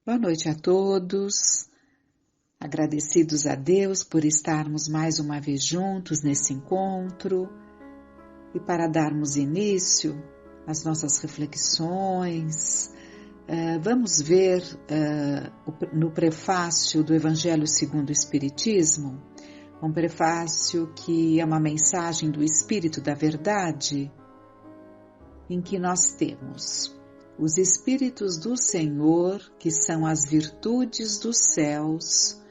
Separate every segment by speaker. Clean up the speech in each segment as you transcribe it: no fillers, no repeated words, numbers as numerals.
Speaker 1: Boa noite a todos, agradecidos a Deus por estarmos mais uma vez juntos nesse encontro e para darmos início às nossas reflexões, vamos ver no prefácio do Evangelho segundo o Espiritismo, um prefácio que é uma mensagem do Espírito da Verdade, em que nós temos os Espíritos do Senhor, que são as virtudes dos céus,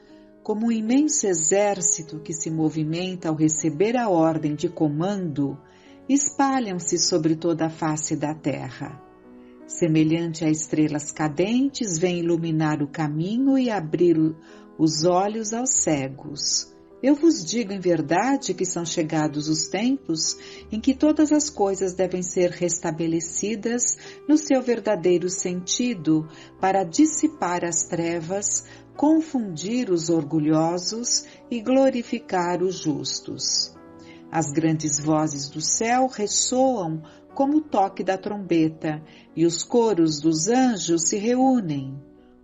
Speaker 1: como um imenso exército que se movimenta ao receber a ordem de comando, espalham-se sobre toda a face da terra. Semelhante a estrelas cadentes, vêm iluminar o caminho e abrir os olhos aos cegos. Eu vos digo em verdade que são chegados os tempos em que todas as coisas devem ser restabelecidas no seu verdadeiro sentido, para dissipar as trevas, confundir os orgulhosos e glorificar os justos. As grandes vozes do céu ressoam como o toque da trombeta, e os coros dos anjos se reúnem.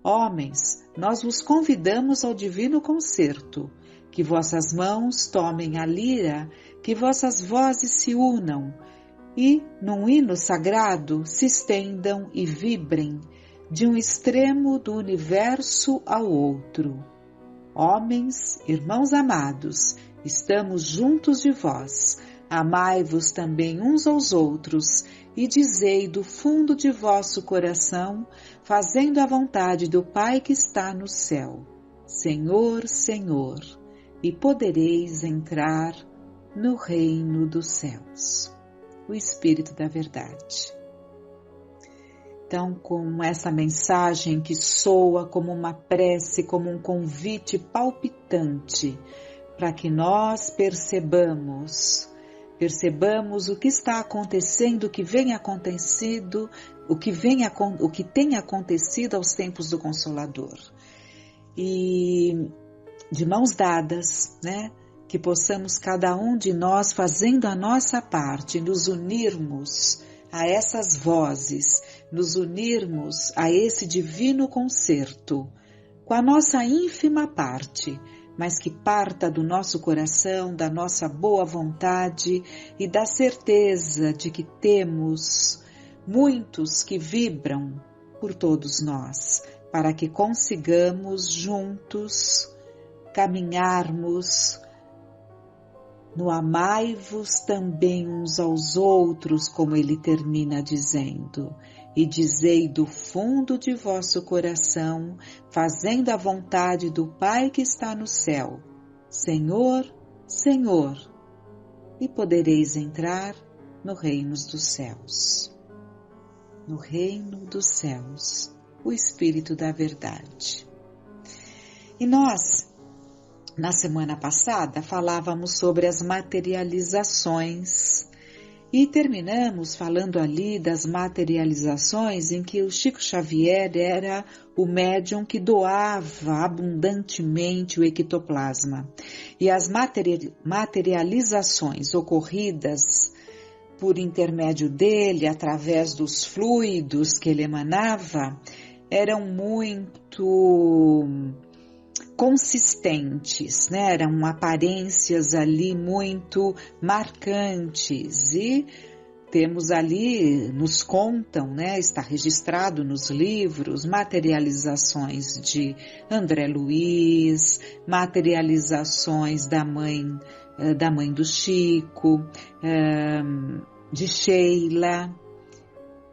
Speaker 1: Homens, nós vos convidamos ao divino concerto. Que vossas mãos tomem a lira, que vossas vozes se unam e, num hino sagrado, se estendam e vibrem de um extremo do universo ao outro. Homens, irmãos amados, estamos juntos de vós, amai-vos também uns aos outros e dizei do fundo de vosso coração, fazendo a vontade do Pai que está no céu: Senhor, Senhor, e podereis entrar no reino dos céus. O Espírito da Verdade. Então, com essa mensagem que soa como uma prece, como um convite palpitante, para que nós percebamos o que está acontecendo, o que tem acontecido aos tempos do Consolador. E de mãos dadas, que possamos cada um de nós, fazendo a nossa parte, nos unirmos a essas vozes, nos unirmos a esse divino concerto, com a nossa ínfima parte, mas que parta do nosso coração, da nossa boa vontade e da certeza de que temos muitos que vibram por todos nós, para que consigamos juntos caminharmos no amai-vos também uns aos outros, como ele termina dizendo, e dizei do fundo de vosso coração, fazendo a vontade do Pai que está no céu: Senhor, Senhor, e podereis entrar no reino dos céus. No reino dos céus, o Espírito da Verdade. E nós, na semana passada, falávamos sobre as materializações e terminamos falando ali das materializações em que o Chico Xavier era o médium que doava abundantemente o ectoplasma. E as materializações ocorridas por intermédio dele, através dos fluidos que ele emanava, eram muito consistentes, eram aparências ali muito marcantes e temos ali, nos contam, está registrado nos livros, materializações de André Luiz, materializações da mãe do Chico, de Sheila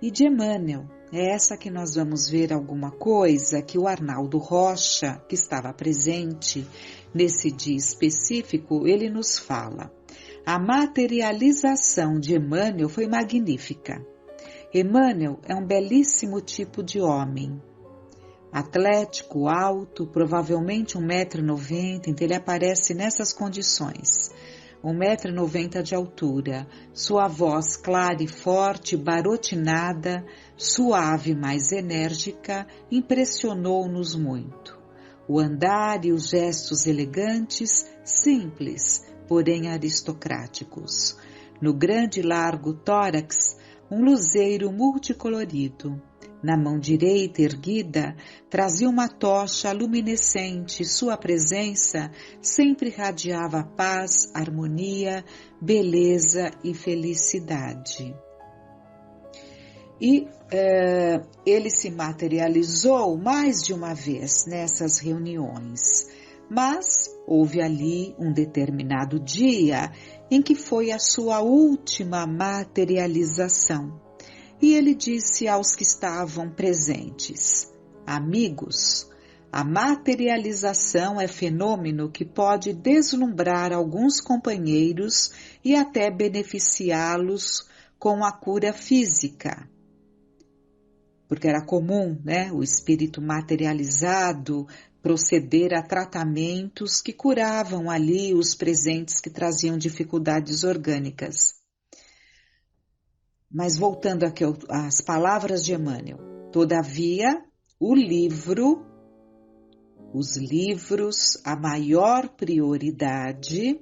Speaker 1: e de Emmanuel. É essa que nós vamos ver alguma coisa que o Arnaldo Rocha, que estava presente nesse dia específico, ele nos fala. A materialização de Emmanuel foi magnífica. Emmanuel é um belíssimo tipo de homem. Atlético, alto, provavelmente 1,90 m, então ele aparece nessas condições. 1,90 m de altura, sua voz clara e forte, barotinada, suave, mas enérgica, impressionou-nos muito. O andar e os gestos elegantes, simples, porém aristocráticos. No grande e largo tórax, um luzeiro multicolorido. Na mão direita erguida, trazia uma tocha luminescente. Sua presença sempre irradiava paz, harmonia, beleza e felicidade. E ele se materializou mais de uma vez nessas reuniões, mas houve ali um determinado dia em que foi a sua última materialização. E ele disse aos que estavam presentes: amigos, a materialização é fenômeno que pode deslumbrar alguns companheiros e até beneficiá-los com a cura física. Porque era comum, né, o espírito materializado proceder a tratamentos que curavam ali os presentes que traziam dificuldades orgânicas. Mas voltando aqui às palavras de Emmanuel, todavia, os livros, a maior prioridade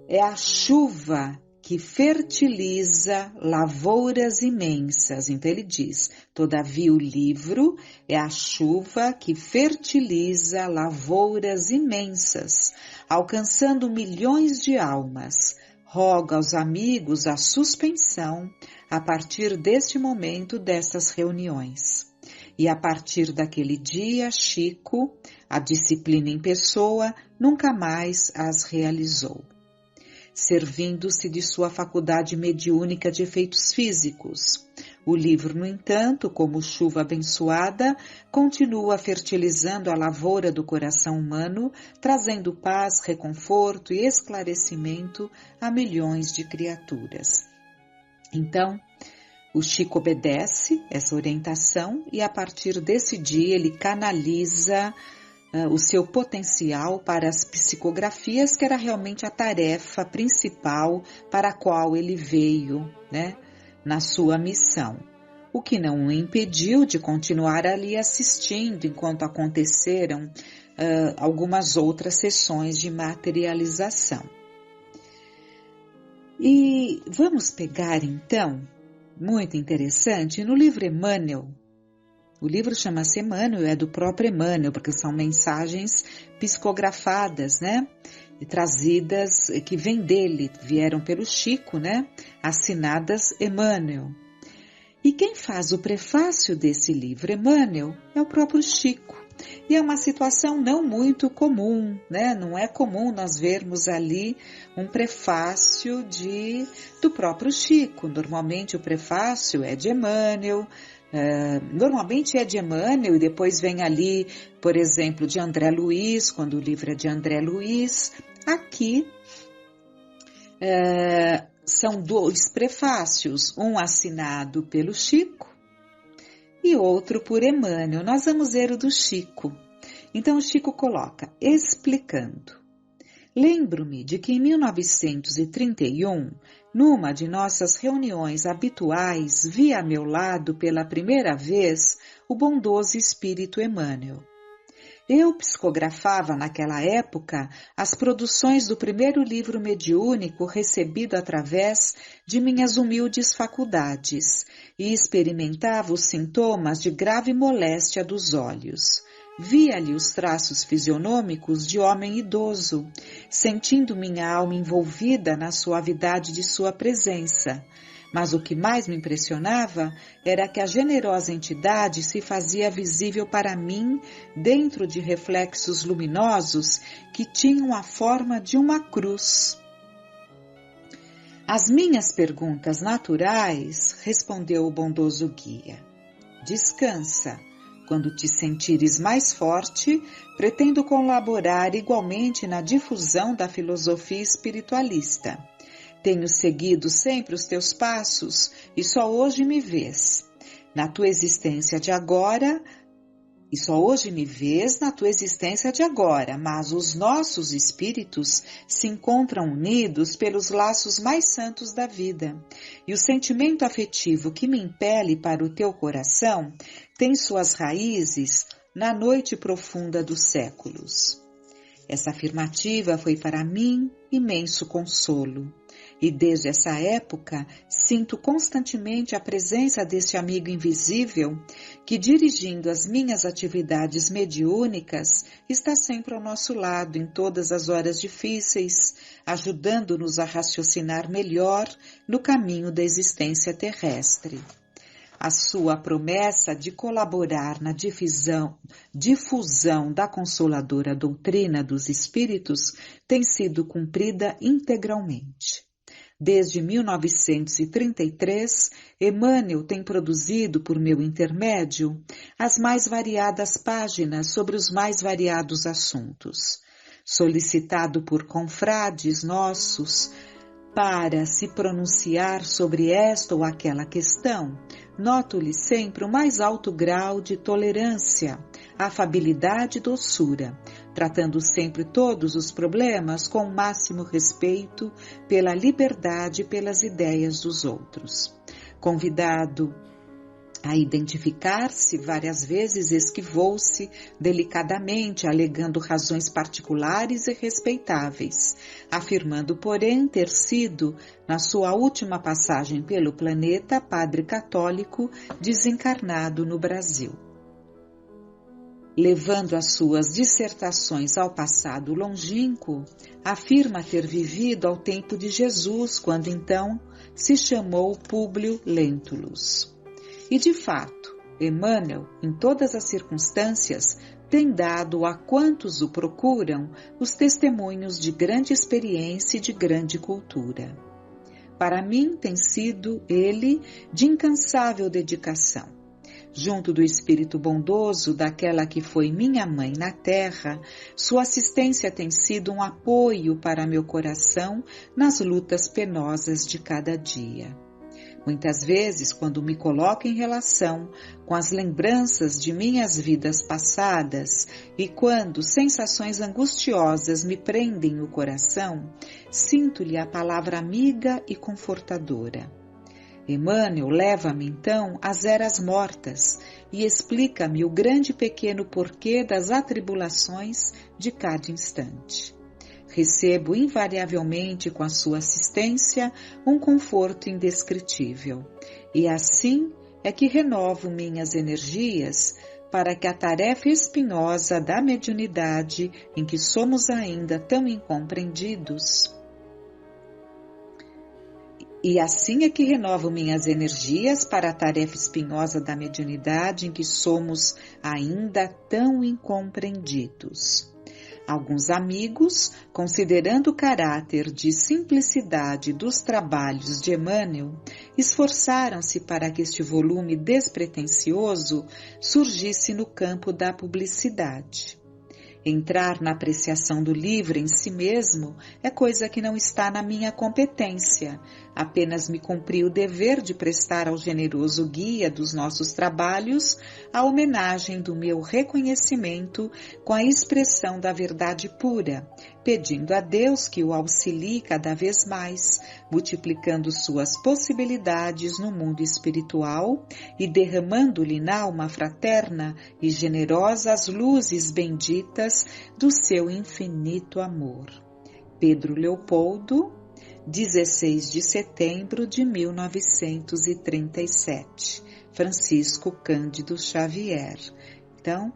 Speaker 1: é a chuva que fertiliza lavouras imensas. Então ele diz, todavia o livro é a chuva que fertiliza lavouras imensas, alcançando milhões de almas. Roga aos amigos a suspensão a partir deste momento destas reuniões. E a partir daquele dia, Chico, a disciplina em pessoa, nunca mais as realizou. Servindo-se de sua faculdade mediúnica de efeitos físicos. O livro, no entanto, como chuva abençoada, continua fertilizando a lavoura do coração humano, trazendo paz, reconforto e esclarecimento a milhões de criaturas. Então, o Chico obedece essa orientação e a partir desse dia ele canaliza o seu potencial para as psicografias, que era realmente a tarefa principal para a qual ele veio, né, na sua missão. O que não o impediu de continuar ali assistindo enquanto aconteceram algumas outras sessões de materialização. E vamos pegar então, muito interessante, no livro Emmanuel. O livro chama-se Emmanuel, é do próprio Emmanuel, porque são mensagens psicografadas, né? E trazidas, que vêm dele, vieram pelo Chico, né? Assinadas Emmanuel. E quem faz o prefácio desse livro, Emmanuel, é o próprio Chico. E é uma situação não muito comum, né? Não é comum nós vermos ali um prefácio do próprio Chico. Normalmente o prefácio é de Emmanuel, normalmente é de Emmanuel e depois vem ali, por exemplo, de André Luiz, quando o livro é de André Luiz. Aqui são dois prefácios, um assinado pelo Chico e outro por Emmanuel. Nós vamos ver o do Chico. Então o Chico coloca, explicando. Lembro-me de que em 1931, numa de nossas reuniões habituais, vi a meu lado pela primeira vez o bondoso espírito Emmanuel. Eu psicografava naquela época as produções do primeiro livro mediúnico recebido através de minhas humildes faculdades e experimentava os sintomas de grave moléstia dos olhos. Via-lhe os traços fisionômicos de homem idoso, sentindo minha alma envolvida na suavidade de sua presença. Mas o que mais me impressionava era que a generosa entidade se fazia visível para mim dentro de reflexos luminosos que tinham a forma de uma cruz. Às minhas perguntas naturais, respondeu o bondoso guia. Descansa. Quando te sentires mais forte, pretendo colaborar igualmente na difusão da filosofia espiritualista. Tenho seguido sempre os teus passos e só hoje me vês. Na tua existência de agora, mas os nossos espíritos se encontram unidos pelos laços mais santos da vida, e o sentimento afetivo que me impele para o teu coração tem suas raízes na noite profunda dos séculos. Essa afirmativa foi para mim imenso consolo. E desde essa época, sinto constantemente a presença deste amigo invisível que, dirigindo as minhas atividades mediúnicas, está sempre ao nosso lado em todas as horas difíceis, ajudando-nos a raciocinar melhor no caminho da existência terrestre. A sua promessa de colaborar na difusão da consoladora doutrina dos Espíritos tem sido cumprida integralmente. Desde 1933, Emmanuel tem produzido, por meu intermédio, as mais variadas páginas sobre os mais variados assuntos. Solicitado por confrades nossos para se pronunciar sobre esta ou aquela questão, noto-lhe sempre o mais alto grau de tolerância, afabilidade e doçura, tratando sempre todos os problemas com o máximo respeito pela liberdade e pelas ideias dos outros. Convidado a identificar-se, várias vezes esquivou-se delicadamente, alegando razões particulares e respeitáveis, afirmando, porém, ter sido, na sua última passagem pelo planeta, padre católico desencarnado no Brasil. Levando as suas dissertações ao passado longínquo, afirma ter vivido ao tempo de Jesus, quando então se chamou Públio Lentulus. E, de fato, Emmanuel, em todas as circunstâncias, tem dado a quantos o procuram os testemunhos de grande experiência e de grande cultura. Para mim, tem sido ele de incansável dedicação. Junto do espírito bondoso daquela que foi minha mãe na terra, sua assistência tem sido um apoio para meu coração nas lutas penosas de cada dia. Muitas vezes, quando me coloco em relação com as lembranças de minhas vidas passadas e quando sensações angustiosas me prendem o coração, sinto-lhe a palavra amiga e confortadora. Emmanuel leva-me então às eras mortas e explica-me o grande e pequeno porquê das atribulações de cada instante. Recebo invariavelmente com a sua assistência um conforto indescritível. E assim é que renovo minhas energias para que a tarefa espinhosa da mediunidade, em que somos ainda tão incompreendidos, e assim é que renovo minhas energias para a tarefa espinhosa da mediunidade em que somos ainda tão incompreendidos. Alguns amigos, considerando o caráter de simplicidade dos trabalhos de Emmanuel, esforçaram-se para que este volume despretensioso surgisse no campo da publicidade. Entrar na apreciação do livro em si mesmo é coisa que não está na minha competência. Apenas me cumpri o dever de prestar ao generoso guia dos nossos trabalhos a homenagem do meu reconhecimento com a expressão da verdade pura, pedindo a Deus que o auxilie cada vez mais, multiplicando suas possibilidades no mundo espiritual e derramando-lhe na alma fraterna e generosa as luzes benditas do seu infinito amor. Pedro Leopoldo, 16 de setembro de 1937. Francisco Cândido Xavier. Então,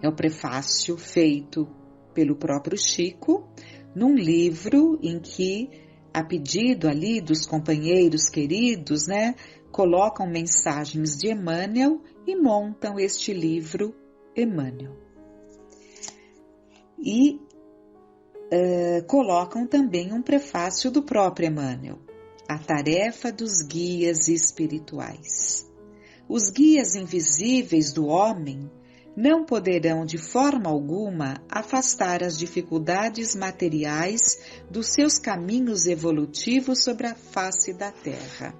Speaker 1: é o prefácio feito pelo próprio Chico, num livro em que, a pedido ali dos companheiros queridos, colocam mensagens de Emmanuel e montam este livro Emmanuel. E colocam também um prefácio do próprio Emmanuel, a tarefa dos guias espirituais. Os guias invisíveis do homem não poderão de forma alguma afastar as dificuldades materiais dos seus caminhos evolutivos sobre a face da Terra.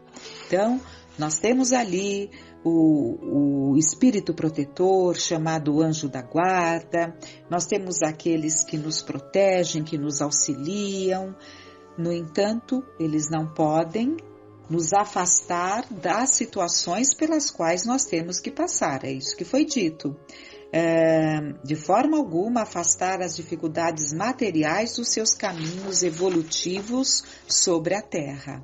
Speaker 1: Então, nós temos ali o espírito protetor, chamado anjo da guarda, nós temos aqueles que nos protegem, que nos auxiliam. No entanto, eles não podem nos afastar das situações pelas quais nós temos que passar. É isso que foi dito. de forma alguma afastar as dificuldades materiais dos seus caminhos evolutivos sobre a Terra.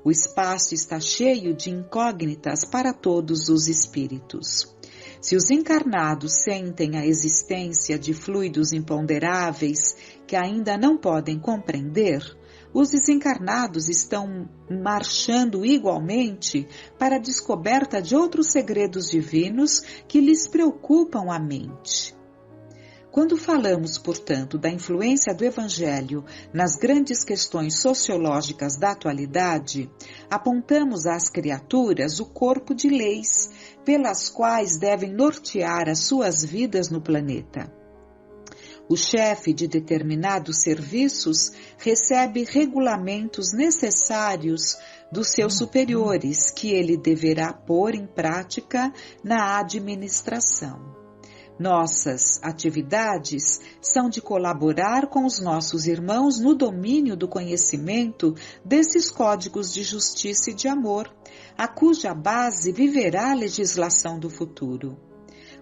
Speaker 1: O espaço está cheio de incógnitas para todos os espíritos. Se os encarnados sentem a existência de fluidos imponderáveis que ainda não podem compreender, os desencarnados estão marchando igualmente para a descoberta de outros segredos divinos que lhes preocupam a mente. Quando falamos, portanto, da influência do Evangelho nas grandes questões sociológicas da atualidade, apontamos às criaturas o corpo de leis pelas quais devem nortear as suas vidas no planeta. O chefe de determinados serviços recebe regulamentos necessários dos seus superiores, que ele deverá pôr em prática na administração. Nossas atividades são de colaborar com os nossos irmãos no domínio do conhecimento desses códigos de justiça e de amor, a cuja base viverá a legislação do futuro.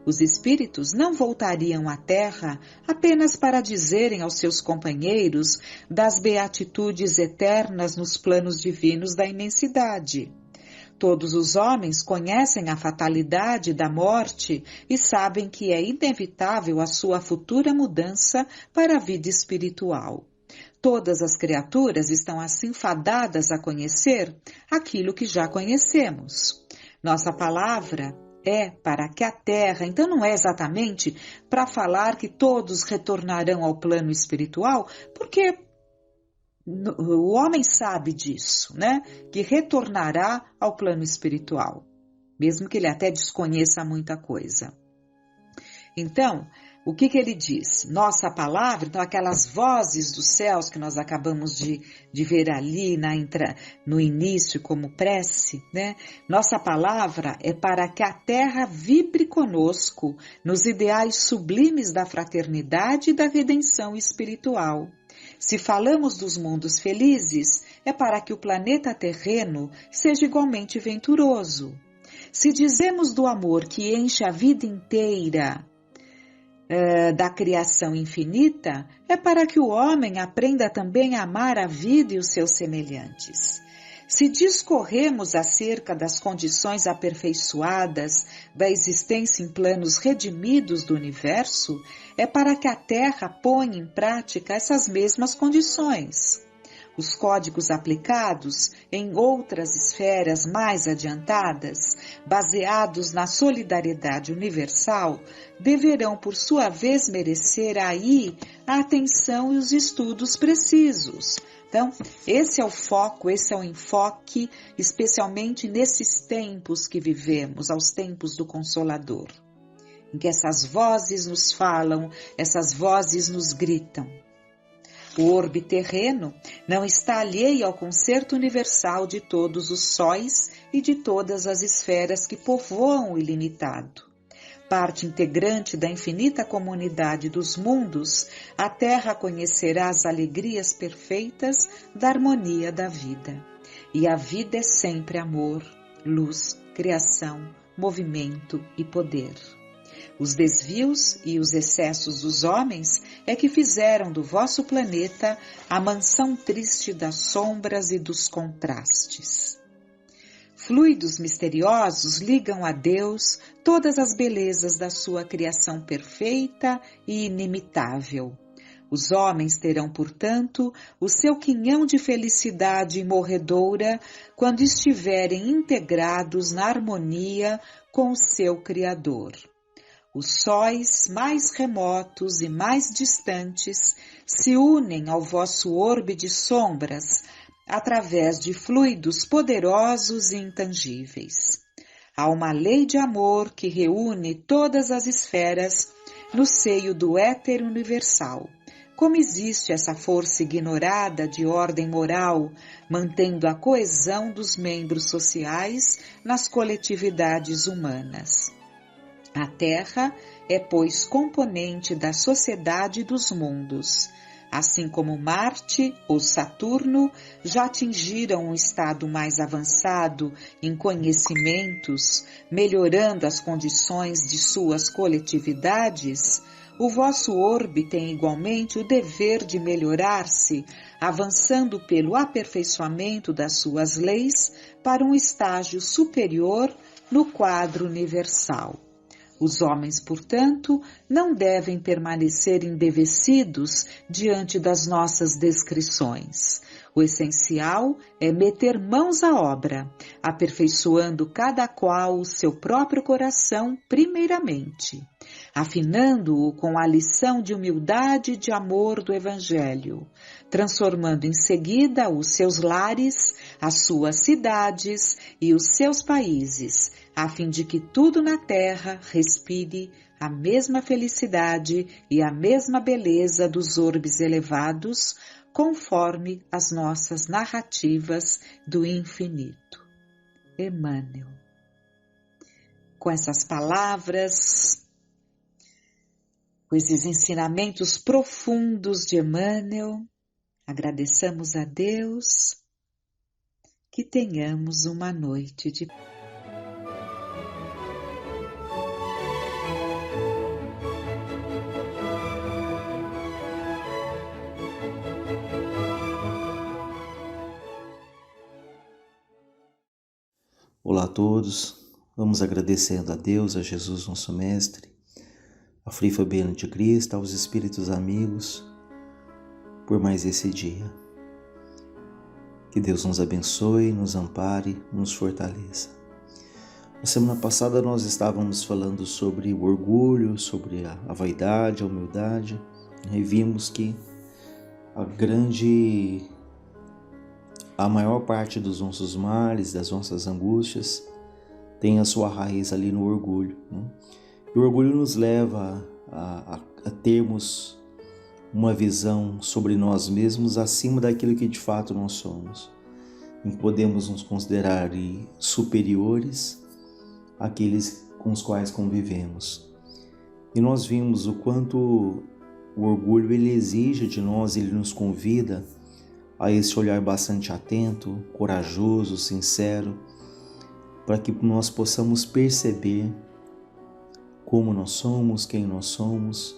Speaker 1: Os espíritos não voltariam à Terra apenas para dizerem aos seus companheiros das beatitudes eternas nos planos divinos da imensidade. Todos os homens conhecem a fatalidade da morte e sabem que é inevitável a sua futura mudança para a vida espiritual. Todas as criaturas estão assim fadadas a conhecer aquilo que já conhecemos. Nossa palavra é para que a Terra, então não é exatamente para falar que todos retornarão ao plano espiritual, porque o homem sabe disso, né? Que retornará ao plano espiritual, mesmo que ele até desconheça muita coisa. Então, o que ele diz? Nossa palavra, então aquelas vozes dos céus que nós acabamos de ver ali no início como prece, né? Nossa palavra é para que a Terra vibre conosco nos ideais sublimes da fraternidade e da redenção espiritual. Se falamos dos mundos felizes, é para que o planeta terreno seja igualmente venturoso. Se dizemos do amor que enche a vida inteira da criação infinita, é para que o homem aprenda também a amar a vida e os seus semelhantes. Se discorremos acerca das condições aperfeiçoadas da existência em planos redimidos do universo, é para que a Terra ponha em prática essas mesmas condições. Os códigos aplicados em outras esferas mais adiantadas, baseados na solidariedade universal, deverão, por sua vez, merecer aí a atenção e os estudos precisos. Então, esse é o foco, esse é o enfoque, especialmente nesses tempos que vivemos, aos tempos do Consolador, em que essas vozes nos falam, essas vozes nos gritam. O orbe terreno não está alheio ao concerto universal de todos os sóis e de todas as esferas que povoam o ilimitado. Parte integrante da infinita comunidade dos mundos, a Terra conhecerá as alegrias perfeitas da harmonia da vida. E a vida é sempre amor, luz, criação, movimento e poder. Os desvios e os excessos dos homens é que fizeram do vosso planeta a mansão triste das sombras e dos contrastes. Fluidos misteriosos ligam a Deus todas as belezas da sua criação perfeita e inimitável. Os homens terão, portanto, o seu quinhão de felicidade morredoura quando estiverem integrados na harmonia com o seu Criador. Os sóis mais remotos e mais distantes se unem ao vosso orbe de sombras através de fluidos poderosos e intangíveis. Há uma lei de amor que reúne todas as esferas no seio do éter universal. Como existe essa força ignorada de ordem moral, mantendo a coesão dos membros sociais nas coletividades humanas. A Terra é, pois, componente da sociedade dos mundos. assim como Marte ou Saturno já atingiram um estado mais avançado em conhecimentos, melhorando as condições de suas coletividades, o vosso orbe tem igualmente o dever de melhorar-se, avançando pelo aperfeiçoamento das suas leis para um estágio superior no quadro universal. Os homens, portanto, não devem permanecer embevecidos diante das nossas descrições. O essencial é meter mãos à obra, aperfeiçoando cada qual o seu próprio coração primeiramente, afinando-o com a lição de humildade e de amor do Evangelho, transformando em seguida os seus lares, as suas cidades e os seus países, a fim de que tudo na terra respire a mesma felicidade e a mesma beleza dos orbes elevados, conforme as nossas narrativas do infinito. Emmanuel. Com essas palavras, com esses ensinamentos profundos de Emmanuel, agradeçamos a Deus, que tenhamos uma noite de paz.
Speaker 2: Olá a todos, vamos agradecendo a Deus, a Jesus nosso Mestre, a Frei Fabiano de Cristo, aos Espíritos amigos, por mais esse dia. Que Deus nos abençoe, nos ampare, nos fortaleça. Na semana passada nós estávamos falando sobre o orgulho, sobre a vaidade, a humildade, e vimos que a maior parte dos nossos males, das nossas angústias, tem a sua raiz ali no orgulho, né? E o orgulho nos leva a termos uma visão sobre nós mesmos acima daquilo que de fato nós somos, em que podemos nos considerar superiores àqueles com os quais convivemos. E nós vimos o quanto o orgulho ele exige de nós, ele nos convida a esse olhar bastante atento, corajoso, sincero, para que nós possamos perceber como nós somos, quem nós somos,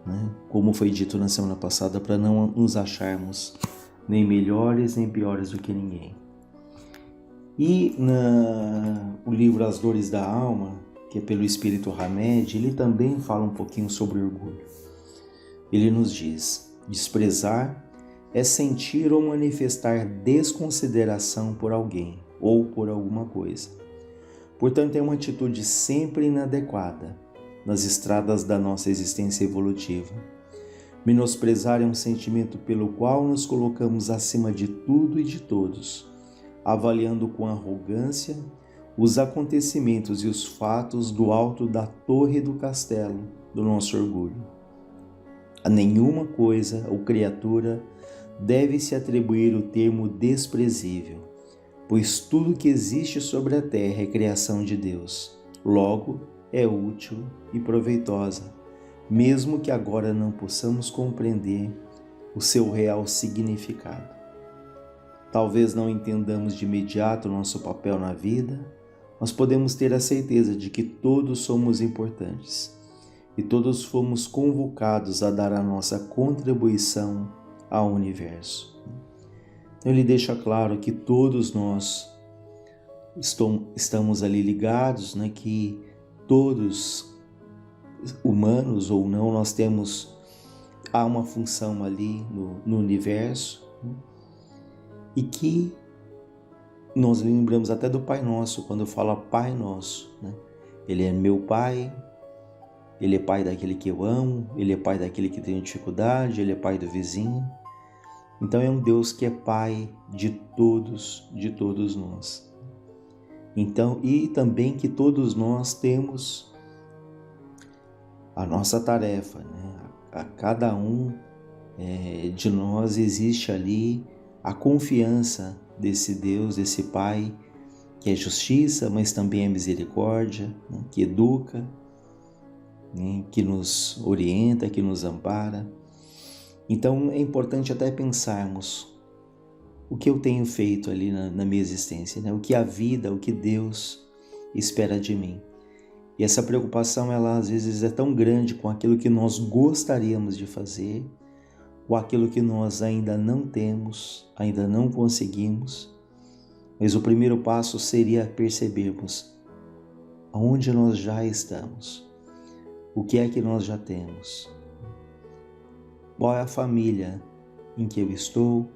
Speaker 2: né? Como foi dito na semana passada, para não nos acharmos nem melhores nem piores do que ninguém. E o livro As Dores da Alma, que é pelo Espírito Hamed, ele também fala um pouquinho sobre orgulho. Ele nos diz: desprezar é sentir ou manifestar desconsideração por alguém ou por alguma coisa. Portanto, é uma atitude sempre inadequada nas estradas da nossa existência evolutiva. Menosprezar é um sentimento pelo qual nos colocamos acima de tudo e de todos, avaliando com arrogância os acontecimentos e os fatos do alto da torre do castelo do nosso orgulho. A nenhuma coisa ou criatura deve-se atribuir o termo desprezível, pois tudo que existe sobre a terra é criação de Deus. Logo, é útil e proveitosa, mesmo que agora não possamos compreender o seu real significado. Talvez não entendamos de imediato o nosso papel na vida, mas podemos ter a certeza de que todos somos importantes e todos fomos convocados a dar a nossa contribuição ao universo. Então ele deixa claro que todos nós estamos ali ligados, né? Que todos, humanos ou não, há uma função ali no universo, né? E que nós lembramos até do Pai Nosso, quando fala Pai Nosso, né? Ele é meu Pai, Ele é pai daquele que eu amo, Ele é pai daquele que tem dificuldade, Ele é pai do vizinho. Então é um Deus que é pai de todos nós. Então, e também que todos nós temos a nossa tarefa, né? A cada um de nós existe ali a confiança desse Deus, desse Pai, que é justiça, mas também é misericórdia, né? Que educa, né? Que nos orienta, que nos ampara. Então é importante até pensarmos o que eu tenho feito ali na minha existência, né? O que a vida, o que Deus espera de mim. E essa preocupação, ela às vezes é tão grande com aquilo que nós gostaríamos de fazer, com aquilo que nós ainda não temos, ainda não conseguimos. Mas o primeiro passo seria percebermos aonde nós já estamos, o que é que nós já temos, qual é a família em que eu estou,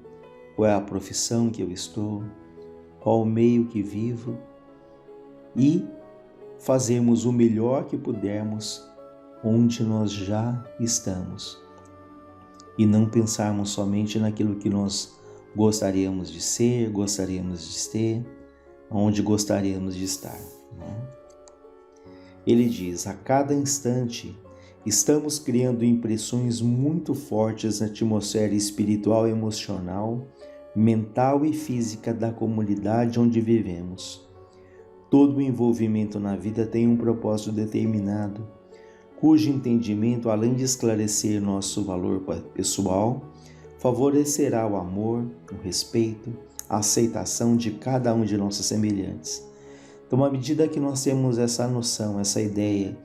Speaker 2: qual é a profissão que eu estou, qual o meio que vivo, e fazermos o melhor que pudermos onde nós já estamos. E não pensarmos somente naquilo que nós gostaríamos de ser, gostaríamos de ter, onde gostaríamos de estar. Ele diz: a cada instante estamos criando impressões muito fortes na atmosfera espiritual, emocional, mental e física da comunidade onde vivemos. Todo o envolvimento na vida tem um propósito determinado, cujo entendimento, além de esclarecer nosso valor pessoal, favorecerá o amor, o respeito, a aceitação de cada um de nossos semelhantes. Então, à medida que nós temos essa noção, essa ideia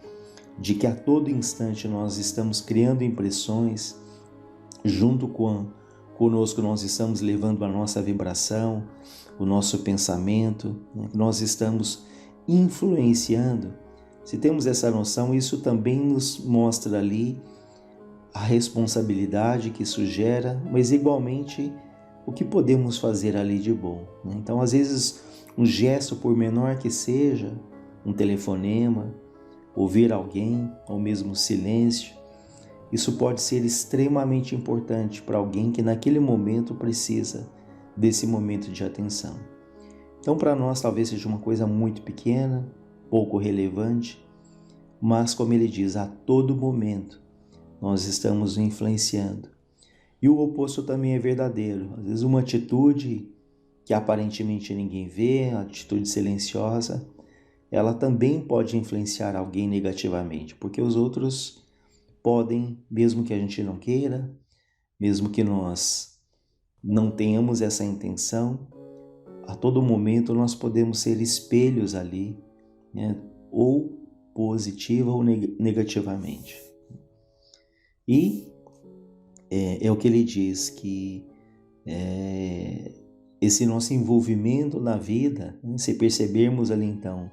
Speaker 2: de que a todo instante nós estamos criando impressões, junto conosco nós estamos levando a nossa vibração, o nosso pensamento, nós estamos influenciando. Se temos essa noção, isso também nos mostra ali a responsabilidade que isso gera, mas igualmente o que podemos fazer ali de bom. Então, às vezes, um gesto, por menor que seja, um telefonema, ouvir alguém, ou mesmo silêncio, isso pode ser extremamente importante para alguém que naquele momento precisa desse momento de atenção. Então, para nós talvez seja uma coisa muito pequena, pouco relevante, mas como ele diz, a todo momento nós estamos influenciando. E o oposto também é verdadeiro. Às vezes uma atitude que aparentemente ninguém vê, a atitude silenciosa, ela também pode influenciar alguém negativamente, porque os outros podem, mesmo que a gente não queira, mesmo que nós não tenhamos essa intenção, a todo momento nós podemos ser espelhos ali, né? Ou positiva ou negativamente. E é o que ele diz, que esse nosso envolvimento na vida, se percebermos ali então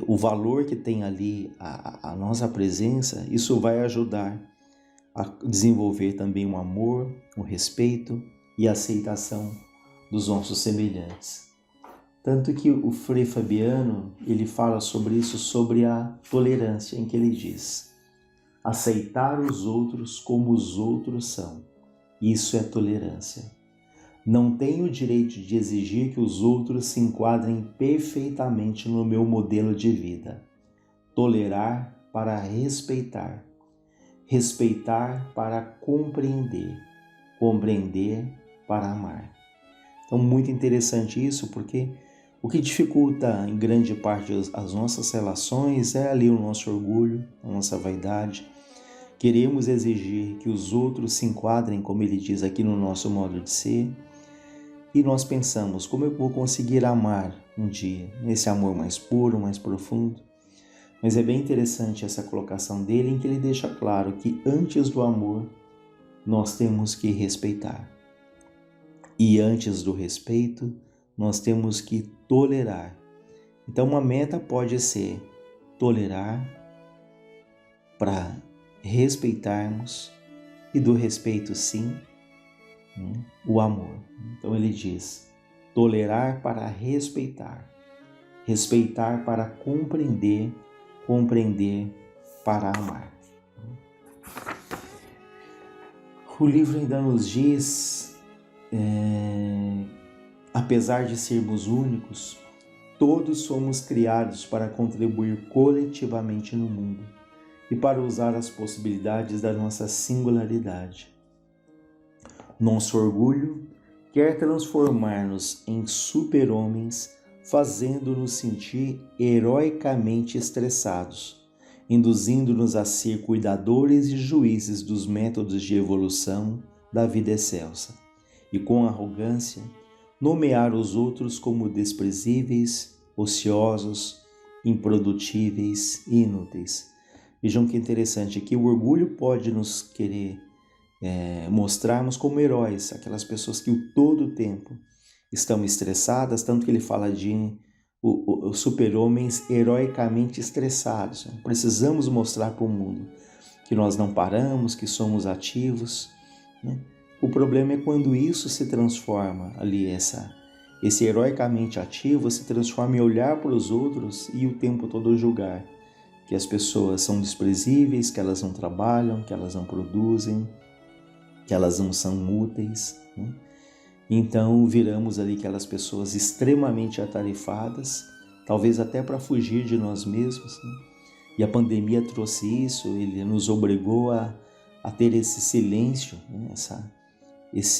Speaker 2: o valor que tem ali a nossa presença, isso vai ajudar a desenvolver também um amor, um respeito e a aceitação dos nossos semelhantes. Tanto que o Frei Fabiano, ele fala sobre isso, sobre a tolerância, em que ele diz: aceitar os outros como os outros são. Isso é tolerância. Não tenho o direito de exigir que os outros se enquadrem perfeitamente no meu modelo de vida. Tolerar para respeitar. Respeitar para compreender. Compreender para amar. Então, muito interessante isso, porque o que dificulta em grande parte as nossas relações é ali o nosso orgulho, a nossa vaidade. Queremos exigir que os outros se enquadrem, como ele diz aqui, no nosso modo de ser. E nós pensamos, como eu vou conseguir amar um dia? Esse amor mais puro, mais profundo. Mas é bem interessante essa colocação dele, em que ele deixa claro que antes do amor, nós temos que respeitar. E antes do respeito, nós temos que tolerar. Então, uma meta pode ser tolerar para respeitarmos, e do respeito, sim, o amor. Então, ele diz: tolerar para respeitar, respeitar para compreender, compreender para amar. O livro ainda nos diz, apesar de sermos únicos, todos somos criados para contribuir coletivamente no mundo e para usar as possibilidades da nossa singularidade. Nosso orgulho quer transformar-nos em super-homens, fazendo-nos sentir heroicamente estressados, induzindo-nos a ser cuidadores e juízes dos métodos de evolução da vida excelsa, e com arrogância nomear os outros como desprezíveis, ociosos, improdutíveis e inúteis. Vejam que interessante, que o orgulho pode nos querer mostrarmos como heróis, aquelas pessoas que o todo o tempo estão estressadas, tanto que ele fala de os super-homens heroicamente estressados. Precisamos mostrar para o mundo que nós não paramos, que somos ativos, né? O problema é quando isso se transforma ali, esse heroicamente ativo se transforma em olhar para os outros e o tempo todo julgar que as pessoas são desprezíveis, que elas não trabalham, que elas não produzem, que elas não são úteis, né? Então viramos ali aquelas pessoas extremamente atarefadas, talvez até para fugir de nós mesmos, né? E a pandemia trouxe isso, ele nos obrigou a ter esse silêncio, né?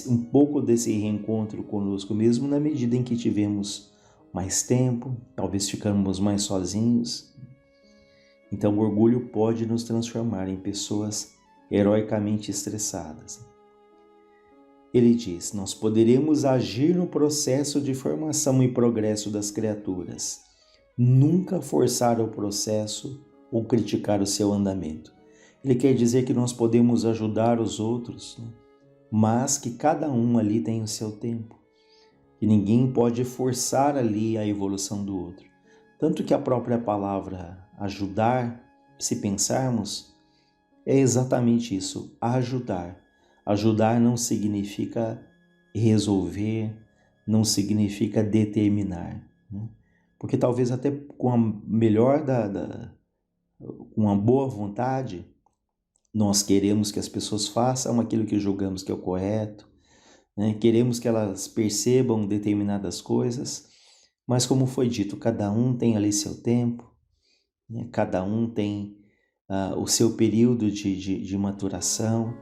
Speaker 2: Um pouco desse reencontro conosco mesmo, na medida em que tivemos mais tempo, talvez ficamos mais sozinhos. Então o orgulho pode nos transformar em pessoas heroicamente estressadas. Ele diz: nós poderemos agir no processo de formação e progresso das criaturas, nunca forçar o processo ou criticar o seu andamento. Ele quer dizer que nós podemos ajudar os outros, né? Mas que cada um ali tem o seu tempo, que ninguém pode forçar ali a evolução do outro. Tanto que a própria palavra ajudar, se pensarmos, é exatamente isso, ajudar. Ajudar não significa resolver, não significa determinar, né? Porque talvez até com a melhor com uma boa vontade, nós queremos que as pessoas façam aquilo que julgamos que é o correto, né? Queremos que elas percebam determinadas coisas, mas como foi dito, cada um tem ali seu tempo, né? Cada um tem o seu período de maturação,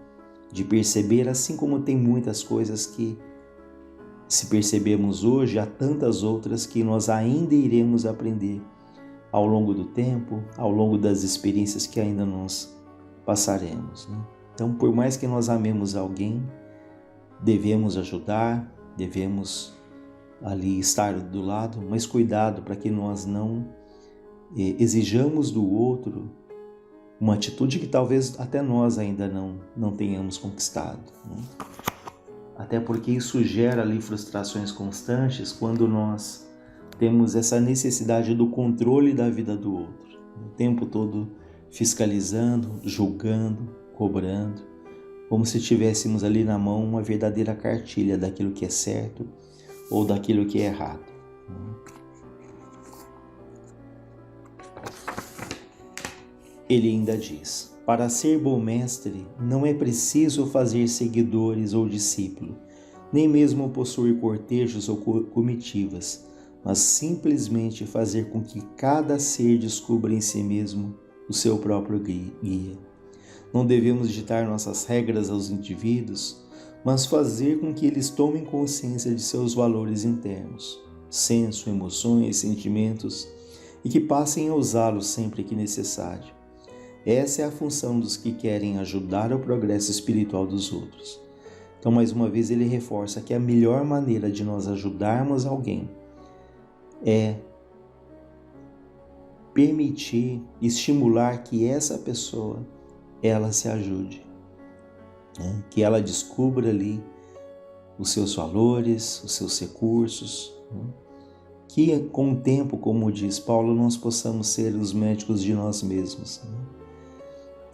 Speaker 2: de perceber, assim como tem muitas coisas que, se percebemos hoje, há tantas outras que nós ainda iremos aprender ao longo do tempo, ao longo das experiências que ainda nós passaremos, né? Então, por mais que nós amemos alguém, devemos ajudar, devemos ali estar do lado, mas cuidado para que nós não exijamos do outro uma atitude que talvez até nós ainda não tenhamos conquistado, né? Até porque isso gera ali frustrações constantes quando nós temos essa necessidade do controle da vida do outro, o tempo todo fiscalizando, julgando, cobrando, como se tivéssemos ali na mão uma verdadeira cartilha daquilo que é certo ou daquilo que é errado. Ele ainda diz: para ser bom mestre, não é preciso fazer seguidores ou discípulo, nem mesmo possuir cortejos ou comitivas, mas simplesmente fazer com que cada ser descubra em si mesmo o seu próprio guia. Não devemos ditar nossas regras aos indivíduos, mas fazer com que eles tomem consciência de seus valores internos, senso, emoções, sentimentos, e que passem a usá-los sempre que necessário. Essa é a função dos que querem ajudar ao progresso espiritual dos outros. Então, mais uma vez, ele reforça que a melhor maneira de nós ajudarmos alguém é permitir, estimular que essa pessoa, ela se ajude, né? Que ela descubra ali os seus valores, os seus recursos, né? Que com o tempo, como diz Paulo, nós possamos ser os médicos de nós mesmos, né?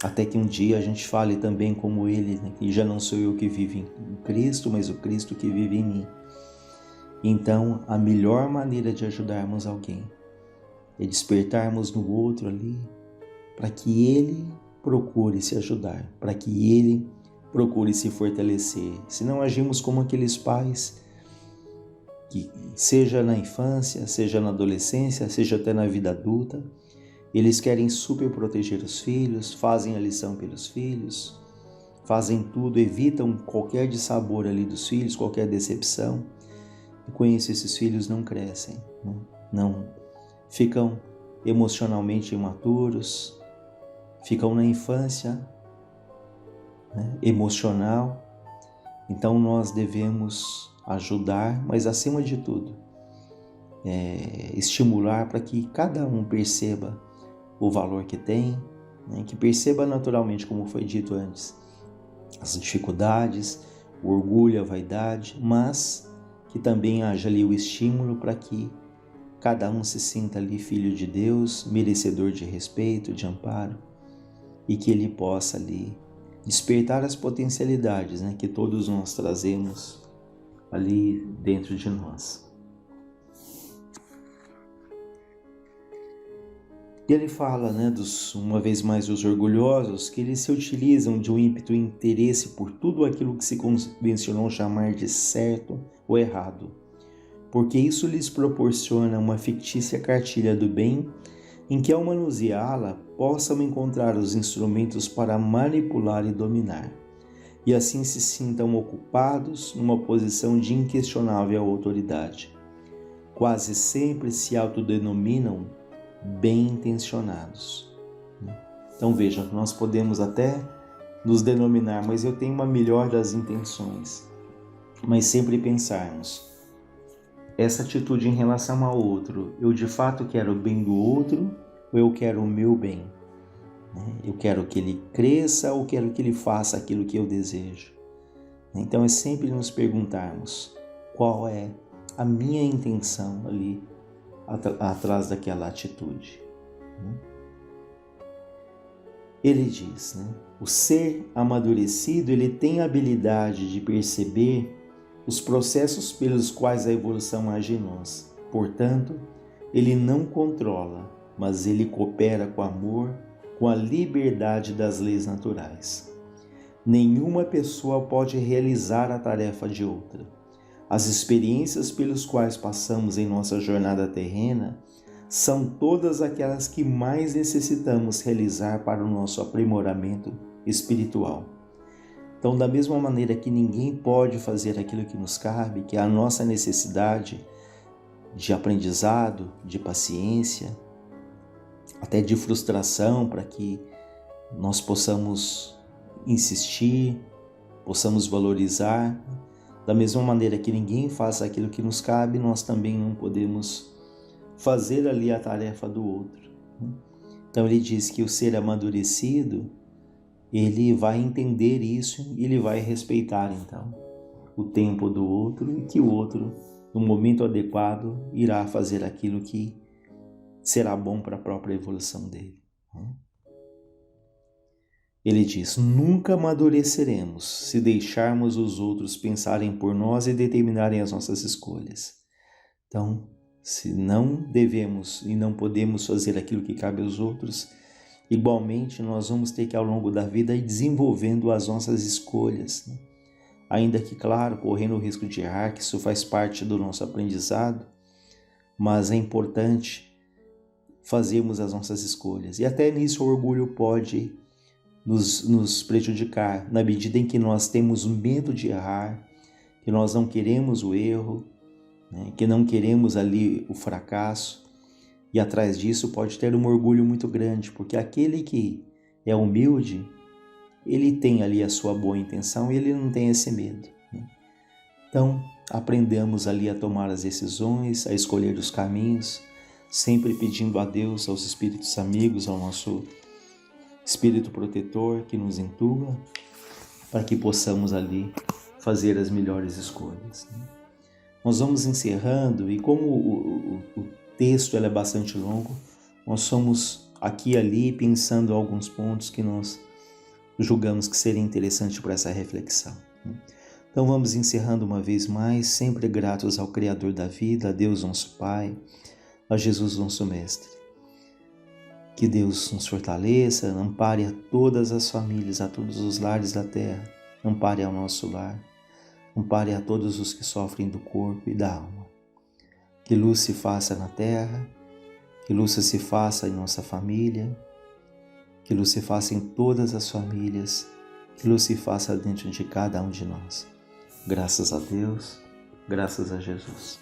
Speaker 2: Até que um dia a gente fale também como ele, né? Que já não sou eu que vivo em Cristo, mas o Cristo que vive em mim. Então, a melhor maneira de ajudarmos alguém é despertarmos no outro ali, para que ele procure se ajudar, para que ele procure se fortalecer. Se não agimos como aqueles pais que, seja na infância, seja na adolescência, seja até na vida adulta, eles querem super proteger os filhos, fazem a lição pelos filhos, fazem tudo, evitam qualquer dissabor ali dos filhos, qualquer decepção. E com isso esses filhos não crescem, não ficam emocionalmente imaturos, ficam na infância, né, emocional. Então nós devemos ajudar, mas acima de tudo, estimular para que cada um perceba o valor que tem, né, que perceba naturalmente, como foi dito antes, as dificuldades, o orgulho, a vaidade, mas que também haja ali o estímulo para que cada um se sinta ali filho de Deus, merecedor de respeito, de amparo, e que ele possa ali despertar as potencialidades, né, que todos nós trazemos ali dentro de nós. E ele fala, né, uma vez mais, dos orgulhosos, que eles se utilizam de um ímpeto e interesse por tudo aquilo que se convencionou chamar de certo ou errado, porque isso lhes proporciona uma fictícia cartilha do bem em que, ao manuseá-la, possam encontrar os instrumentos para manipular e dominar, e assim se sintam ocupados numa posição de inquestionável autoridade. Quase sempre se autodenominam bem-intencionados. Então veja, nós podemos até nos denominar, mas eu tenho uma melhor das intenções, mas sempre pensarmos, essa atitude em relação ao outro, eu de fato quero o bem do outro ou eu quero o meu bem? Eu quero que ele cresça ou quero que ele faça aquilo que eu desejo? Então é sempre nos perguntarmos qual é a minha intenção ali atrás daquela atitude. Ele diz, né? O ser amadurecido, ele tem a habilidade de perceber os processos pelos quais a evolução age em nós. Portanto, ele não controla, mas ele coopera com amor, com a liberdade das leis naturais. Nenhuma pessoa pode realizar a tarefa de outra. As experiências pelos quais passamos em nossa jornada terrena são todas aquelas que mais necessitamos realizar para o nosso aprimoramento espiritual. Então, da mesma maneira que ninguém pode fazer aquilo que nos cabe, que é a nossa necessidade de aprendizado, de paciência, até de frustração, para que nós possamos insistir, possamos valorizar. Da mesma maneira que ninguém faz aquilo que nos cabe, nós também não podemos fazer ali a tarefa do outro. Então ele diz que o ser amadurecido, ele vai entender isso e ele vai respeitar então o tempo do outro e que o outro, no momento adequado, irá fazer aquilo que será bom para a própria evolução dele. Ele diz, nunca amadureceremos se deixarmos os outros pensarem por nós e determinarem as nossas escolhas. Então, se não devemos e não podemos fazer aquilo que cabe aos outros, igualmente nós vamos ter que, ao longo da vida, ir desenvolvendo as nossas escolhas, né? Ainda que, claro, correndo o risco de errar, que isso faz parte do nosso aprendizado, mas é importante fazermos as nossas escolhas. E até nisso o orgulho pode nos prejudicar, na medida em que nós temos medo de errar, que nós não queremos o erro, né? Que não queremos ali o fracasso, e atrás disso pode ter um orgulho muito grande, porque aquele que é humilde, ele tem ali a sua boa intenção e ele não tem esse medo, né? Então, aprendamos ali a tomar as decisões, a escolher os caminhos, sempre pedindo a Deus, aos espíritos amigos, ao nosso Espírito protetor que nos intua, para que possamos ali fazer as melhores escolhas, né? Nós vamos encerrando, e como o texto é bastante longo, nós somos aqui e ali pensando em alguns pontos que nós julgamos que seria interessante para essa reflexão, né? Então vamos encerrando uma vez mais, sempre gratos ao Criador da vida, a Deus nosso Pai, a Jesus nosso Mestre. Que Deus nos fortaleça, ampare a todas as famílias, a todos os lares da terra, ampare ao nosso lar, ampare a todos os que sofrem do corpo e da alma. Que luz se faça na terra, que luz se faça em nossa família, que luz se faça em todas as famílias, que luz se faça dentro de cada um de nós. Graças a Deus, graças a Jesus.